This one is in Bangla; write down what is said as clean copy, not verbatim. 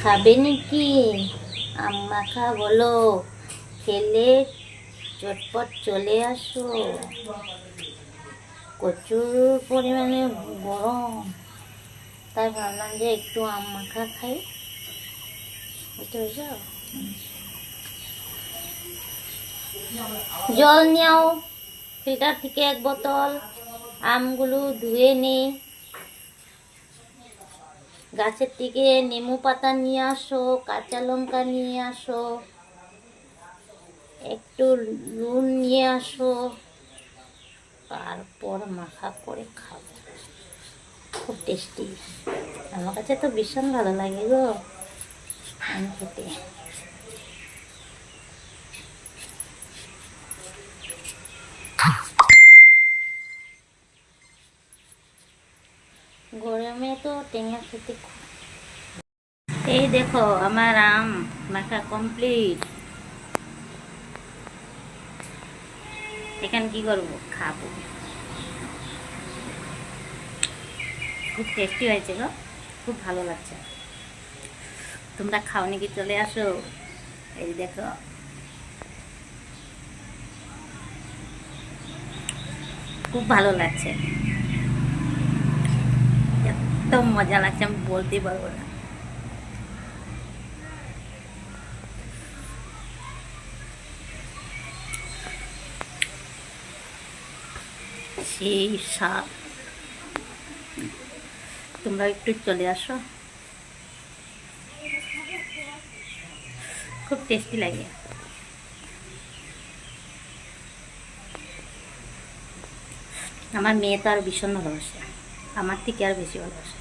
খাবে নাকি আম মাখা? বলো, খেলে চটপট চলে আসো। প্রচুর পরিমাণে গরম, তাই ভাবলাম যে একটু আম মাখা খাই। বুঝতে পেরেছ? জল নিও ফিল্টার থেকে 1 বোতল। আমগুলো ধুয়ে নে, গাছের থেকে নেমু পাতা নিয়ে আসো, কাঁচা লঙ্কা নিয়ে আসো, একটু নুন নিয়ে আসো, তারপর মাখা করে খাবো। খুব টেস্টি, আমার কাছে তো ভীষণ ভালো লাগে গো আম খেতে। গরমে তো টেঙা খেতে খুব। এই দেখো আমার আম মাখা কমপ্লিট। এখানে কি করবো? খাবো। খুব টেস্টি হয়েছে গো, খুব ভালো লাগছে। তোমরা খাও নাকি? চলে আসো। এই দেখো, খুব ভালো লাগছে, এত মজা লাগছে আমি বলতে পারবো না। সেই স্বাদ। তোমরা একটু চলে আসো, খুব টেস্টি লাগে। আমার মেয়ে তো আর ভীষণ ভালোবাসে, আমার থেকে আর বেশি ভালোবাসে।